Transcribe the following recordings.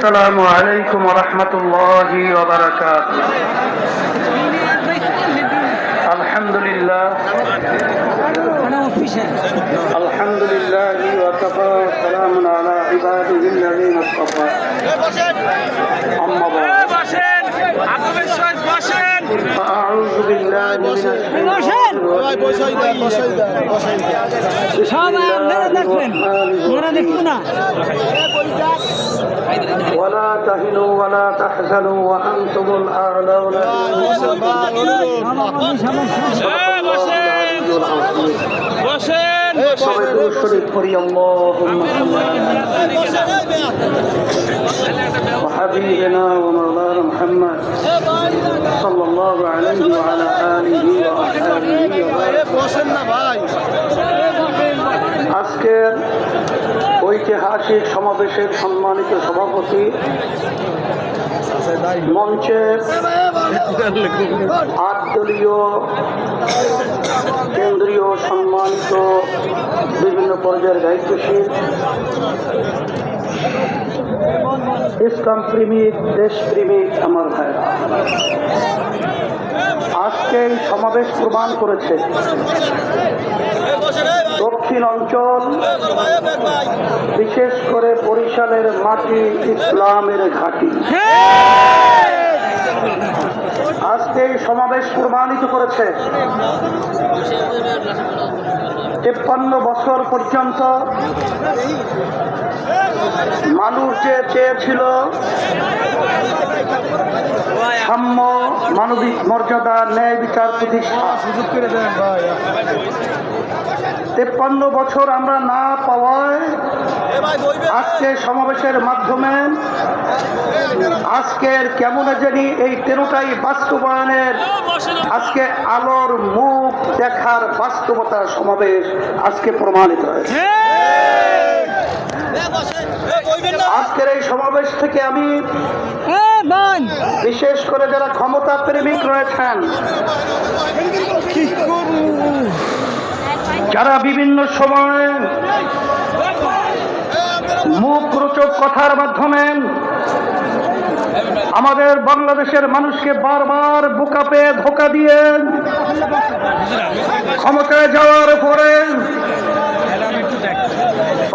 السلام عليكم ورحمة الله وبركاته. الحمد لله وكفى وسلام على عباده الذين اصطفى. أما بعد فأعوذ بالله من الشيطان ولا تهنوا ولا تحزنوا وأنتم الأعلون وحبيبنا ومولانا محمد صلى الله عليه وعلى آله وأصحابه আজকের ঐতিহাসিক সমাবেশের সম্মানিত সভাপতি, মঞ্চের 8 দলীয় কেন্দ্রীয় সম্মানিত বিভিন্ন পর্যায়ের দায়িত্বশীল, ইসলাম প্রেমিক, দেশপ্রেমিক আমার ভাইরা, আজকে এই সমাবেশ প্রমাণ করেছে দক্ষিণ অঞ্চল, বিশেষ করে বরিশালের মাটি ইসলামের ঘাঁটি। আজকে এই সমাবেশ প্রমাণিত করেছে 53 বছর পর্যন্ত মানুষ যে চেয়েছিল সাম্য, মানবিক মর্যাদা, ন্যায় বিচার প্রতিষ্ঠা, 53 বছর আমরা না পাওয়ায় আজকে সমাবেশের মাধ্যমে আজকের কেমন জানি এই 13টাই বাস্তবায়নের আজকে আলোর মুখ দেখার বাস্তবতার সমাবেশ আজকে প্রমাণিত হয়েছে। আজকের এই সমাবেশ থেকে আমি বিশেষ করে যারা ক্ষমতা প্রেমিক রয়েছেন, যারা বিভিন্ন সময়ে মুখরোচক কথার মাধ্যমে আমাদের বাংলাদেশের মানুষকে বারবার বোকা পেয়ে ধোঁকা দিয়ে ক্ষমতায় যাওয়ার পরে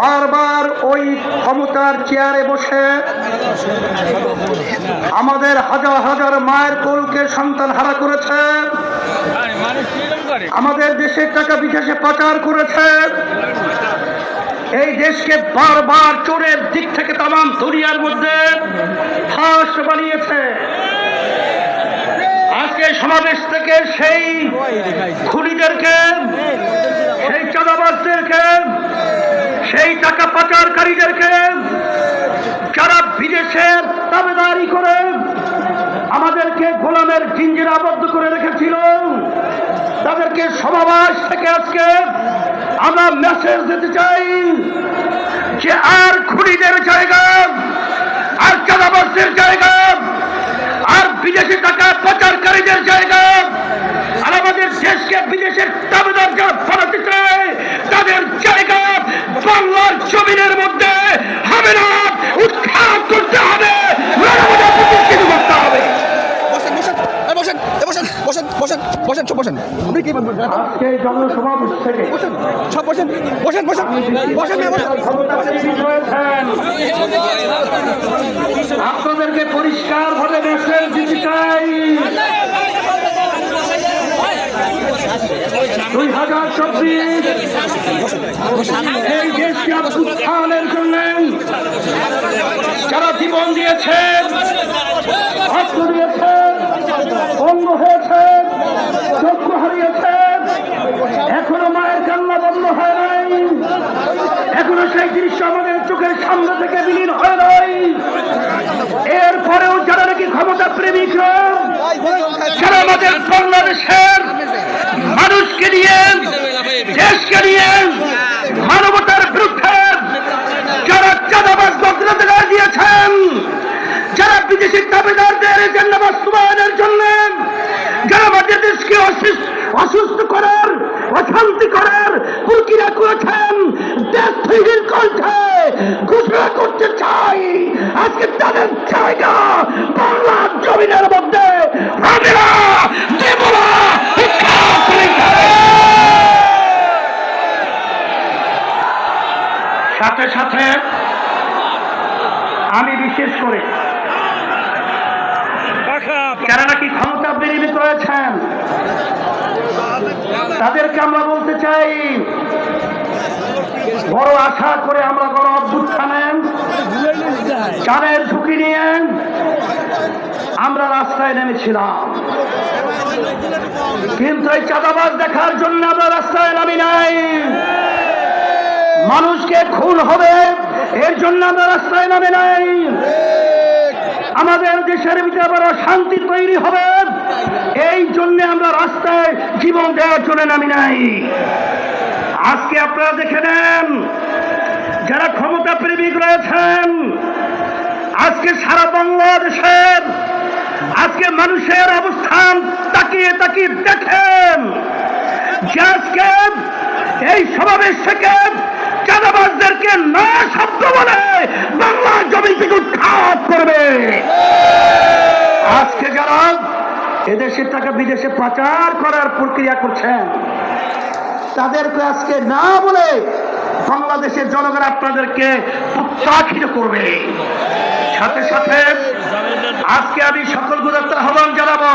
বারবার ওই ক্ষমতার চেয়ারে বসে আমাদের হাজার হাজার মায়ের কোলকে সন্তান হারা করেছে, আমাদের দেশের টাকা বিদেশে পাচার করেছে, এই দেশকে বারবার চোরের দিক থেকে তামাম দুনিয়ার মধ্যে ফাঁস বানিয়েছে। আজকে সমাবেশ থেকে সেই খুনিদেরকে, সেই চাঁদাবাজদেরকে, সেই টাকা পাচারকারীদেরকে, যারা বিদেশের দাবেদারি করে আমাদেরকে গোলামের জিঞ্জিরে আবদ্ধ করে রেখেছিল, তাদেরকে সমাবেশ থেকে আজকে আমরা মেসেজ দিতে চাই যে আর খুনিদের জায়গা, আর চাঁদাবাজদের জায়গা, আর বিদেশি টাকা পাচারকারীদের জায়গা, আর আমাদের দেশকে বিদেশের দাবিদার যারা বানাতে চায় তাদের জায়গা বাংলার জমিনের মধ্যে হবে না, উৎখাত করতে হবে, প্রতিষ্ঠিত করতে হবে। জনসমাবেশ থেকে আপনাদেরকে পরিষ্কার ভাবে মেসেজ দিতে চাই, 2024 এই দেশকে উত্থানের জন্য যারা জীবন দিয়েছেন, রক্ত দিয়েছেন, অঙ্গ হয়েছেন, চক্ষু হারিয়েছেন, এখনো মায়ের কান্না বন্ধ হয় নাই, এখনো সেই দৃশ্য আমাদের চোখের সামনে থেকে বিলীন হয় নাই। এরপরেও যারা নাকি ক্ষমতা প্রেমিক, যারা আমাদের বাংলাদেশের মানুষকে নিয়ে, দেশকে নিয়ে মানবতার বিরুদ্ধে যারা চাঁদাবাজ বক্তব্য দিয়েছেন, যারা বিদেশি দাবিদারদের এজেন্ডা বাস্তবায়নের জন্য যারা আমাদের দেশকে অসুস্থ করার, অশান্তি করার প্রক্রিয়া করেছেন, দেশপ্রেমীর কণ্ঠে ঘোষণা করতে চাই, আজকে তাদের জায়গা বাংলার জমিনের মধ্যে হবে না, দেব না, সাথে সাথে আমি বিশেষ করে যারা নাকি ক্ষমতা বিনিয়োগ করেছেন তাদেরকে আমরা বলতে চাই, বড় আশা করে আমরা গণ অভ্যুত্থানে জানের ঝুঁকি নিয়ে আমরা রাস্তায় নেমেছিলাম, কিন্তু এই চাঁদাবাজ দেখার জন্য আমরা রাস্তায় নামি নাই। মানুষকে খুন হবে এর জন্য আমরা রাস্তায় নামে নাই। আমাদের দেশের ভিতরে বড় শান্তি তৈরি হবে এই জন্য আমরা রাস্তায় জীবন দেওয়ার জন্য নামি নাই। আজকে আপনারা দেখে নেন, যারা ক্ষমতা প্রেমিক রয়েছেন, আজকে সারা বাংলাদেশের আজকে মানুষের অবস্থান তাকিয়ে তাকিয়ে দেখেন যে আজকে এই সমাবেশ থেকে চাঁদাবাজদেরকে না শব্দ বলে বাংলার জমি থেকে উৎখাত করবে। আজকে যারা এদেশের টাকা বিদেশে পাচার করার প্রক্রিয়া করছেন তাদেরকে আজকে না বলে বাংলাদেশের জনগণ আপনাদেরকে উৎসাহিত করবে। সাথে সাথে আজকে আমি সকল গুরুত্ব আহ্বান জানাবো,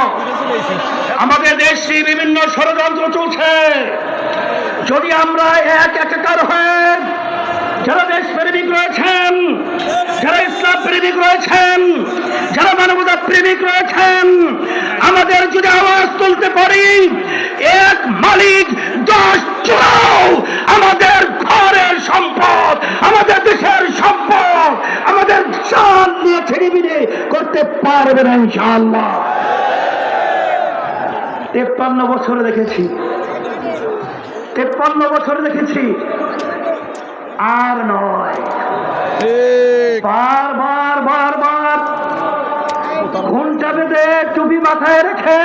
আমাদের দেশে বিভিন্ন ষড়যন্ত্র চলছে, যদি আমরা একাকার হয়ে যারা দেশ প্রেমিক রয়েছেন, যারা ইসলাম প্রেমিক রয়েছেন, যারা মানবতা প্রেমিক রয়েছেন, আমাদের যদি আওয়াজ তুলতে পারি, এক মালিক 10 চোরাও আমাদের ঘরের সম্পদ, আমাদের দেশের সম্পদ, আমাদের জান নিয়ে ছেড়ে করতে পারবে না ইনশাআল্লাহ। 53 বছরে দেখেছি, 53 বছরে দেখেছি, আর নয়, বারবার বারবার ঘন্টা বেঁধে টুপি মাথায় রেখে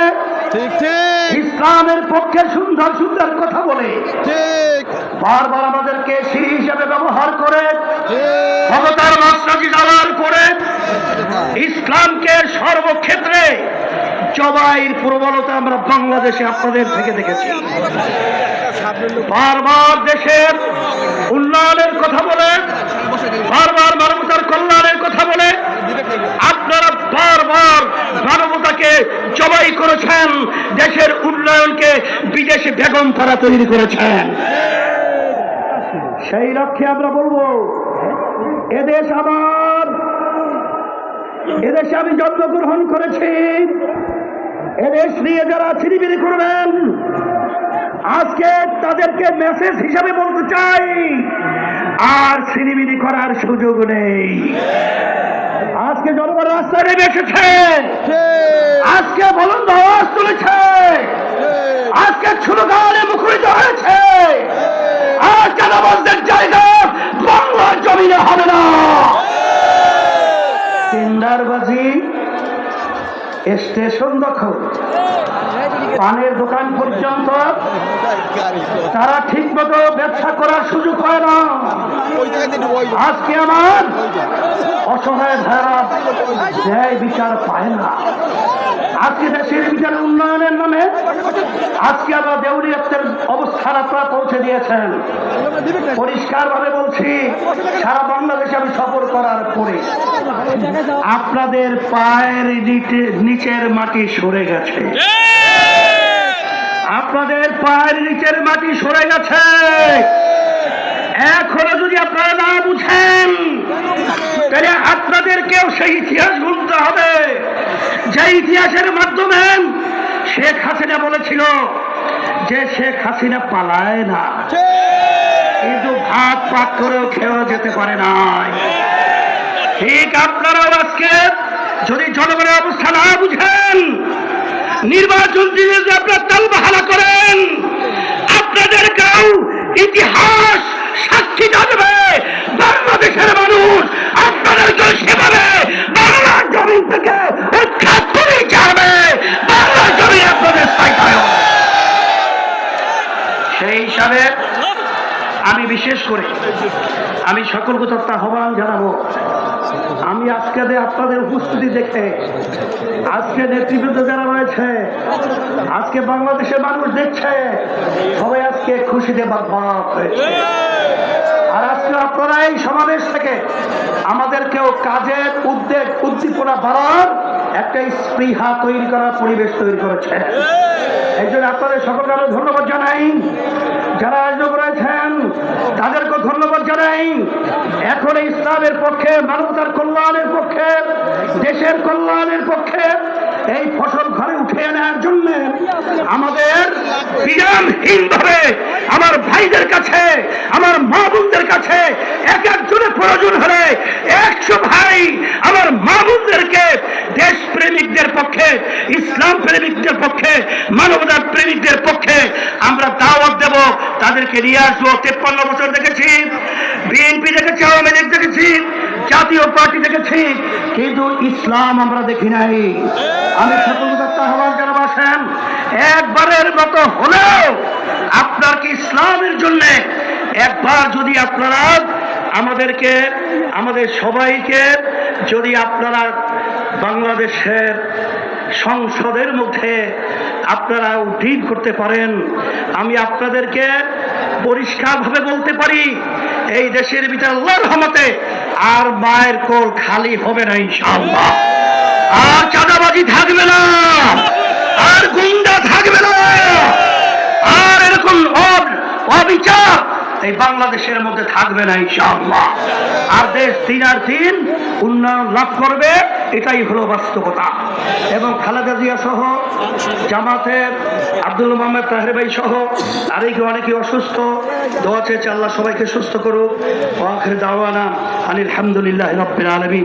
ইসলামের পক্ষে সুন্দর সুন্দর কথা বলে বারবার আমাদেরকে সিঁড়ি হিসেবে ব্যবহার করে ক্ষমতার মাত্রাকে ব্যবহার করে ইসলামকে সর্বক্ষেত্রে জবাইয়ের প্রবণতা আমরা বাংলাদেশে আপনাদের থেকে দেখেছি। বারবার দেশের উন্নয়নের কথা বলে, বারবার মানবতার কল্যাণের কথা বলে আপনারা বারবার মানবতাকে জবাই করেছেন, দেশের উন্নয়নকে বিদেশে বেগম তারা তৈরি করেছেন। সেই লক্ষ্যে আমরা বলবো, এদেশ আমার, এদেশে আমি জন্মগ্রহণ করেছি, এদেশ নিয়ে যারা ছিনিমিনি করবেন আজকে তাদেরকে মেসেজ হিসাবে বলতে চাই, আর ছিনিমিনি করার সুযোগ নেই। আজকে জনগণ রাস্তায় নেমে এসেছে, আজকে বলন্দ আওয়াজ তুলেছে, আজকে স্লোগানে মুখরিত হয়েছে, আর চাঁদাবাজদের জায়গা বাংলার জমিনে হবে না। টেন্ডারবাজি, স্টেশন দখল, পানের দোকান পর্যন্ত তারা ঠিক মতো ব্যবসা করার সুযোগ হয় না। আজকে আমার অসহায় ধারা ন্যায় বিচার পায় না। আজকে দেশের বিচার উন্নয়নের নামে আজকে আমরা দেউলিয়াত্বের অবস্থান আপনারা পৌঁছে দিয়েছেন। পরিষ্কার ভাবে বলছি, সারা বাংলাদেশে আমি সফর করার পরে আপনাদের পায়ের নিচের মাটি সরে গেছে, আপনাদের পায়ের নিচের মাটি সরে গেছে। এখনো যদি আপনারা না বুঝেন তাহলে আপনাদেরকেও সেই ইতিহাস ভুলতে হবে, যে ইতিহাসের মাধ্যমে শেখ হাসিনা বলেছিল যে শেখ হাসিনা পালায় না, কিন্তু ভাত পাক করেও খেয়েও যেতে পারে নাই। ঠিক আপনারাও আজকে যদি জনগণের অবস্থা না বুঝেন, নির্বাচন দিয়ে যদি আপনারা তালবাহানা করেন, আপনাদেরকেও ইতিহাস সাক্ষী দেবে। বাংলাদেশের মানুষ আপনাদেরকে সেভাবে বাংলার জমিন থেকে উৎখাত করে যাবে, বাংলার জমি আপনাদের স্থায়ী। সেই হিসাবে আমি বিশেষ করে আমি সকল কথা আহ্বান জানাবো। আমি আজকে আপনাদের উপস্থিতি দেখে, আজকে নেতৃবৃন্দ যারা রয়েছে, আজকে বাংলাদেশের মানুষ দেখছে, সবাই আজকে খুশিতে বাগবাগ হয়েছে। আর আজকে আপনারা এই সমাবেশ থেকে আমাদেরকেও কাজের উদ্দীপনা বাড়ার একটা স্পৃহা তৈরি করার পরিবেশ তৈরি করেছে। এই জন্য আপনাদের সকলকে আরো ধন্যবাদ জানাই। যারা আয়োজক রয়েছেন তাদেরকে ধন্যবাদ জানাই। এখন ইসলামের পক্ষে, মানবতার কল্যাণের পক্ষে, দেশের কল্যাণের পক্ষে এই ফসল ঘরে উঠে আনার জন্য আমাদের বিরামহীনভাবে আমার ভাইদের কাছে, আমার মা বোনদের কাছে এক একজনের প্রয়োজন হলে 100 ভাই আমার মা বোনদেরকে দেশ প্রেমিকদের পক্ষে, ইসলাম প্রেমিকদের পক্ষে, মানবতার প্রেমিকদের পক্ষে আমরা দাওয়াত দেব। তাদেরকে নিয়ে আসবো। 53 বছর দেখেছি, বিএনপি দেখেছি, আওয়ামী লীগ দেখেছি, জাতীয় পার্টি দেখেছি, কিন্তু ইসলাম আমরা দেখি নাই। আমি সকল আহ্বান জানাবো, আসেন একবারের মতো হলেও আপনার কি ইসলামের জন্য একবার যদি আপনারা আমাদেরকে, আমাদের সবাইকে যদি আপনারা বাংলাদেশের সংসদের মধ্যে আপনারা উদ্ধার করতে পারেন, আমি আপনাদেরকে পরিষ্কারভাবে বলতে পারি এই দেশের ভিতরে আল্লাহর রহমতে আর মায়ের কোল খালি হবে না ইনশাআল্লাহ। আর চাঁদাবাজি থাকবে না, আর গুন্ডা থাকবে না, আর এরকম অবিচার এই বাংলাদেশের মধ্যে থাকবে না ইনশাআল্লাহ। আর দেশ দিন আর দিন উন্নয়ন লাভ করবে, এটাই হলো বাস্তবতা। এবং খালেদা জিয়া সহ জামাতের আব্দুল মোহাম্মদ তাহের ভাই সহ আরেকে অনেকে অসুস্থ, দোয়া চেয়েছে আল্লাহ সবাইকে সুস্থ করুক। ওয়া আখির দাওয়ানা আনিল হামদুলিল্লাহি রাব্বিল আলামিন।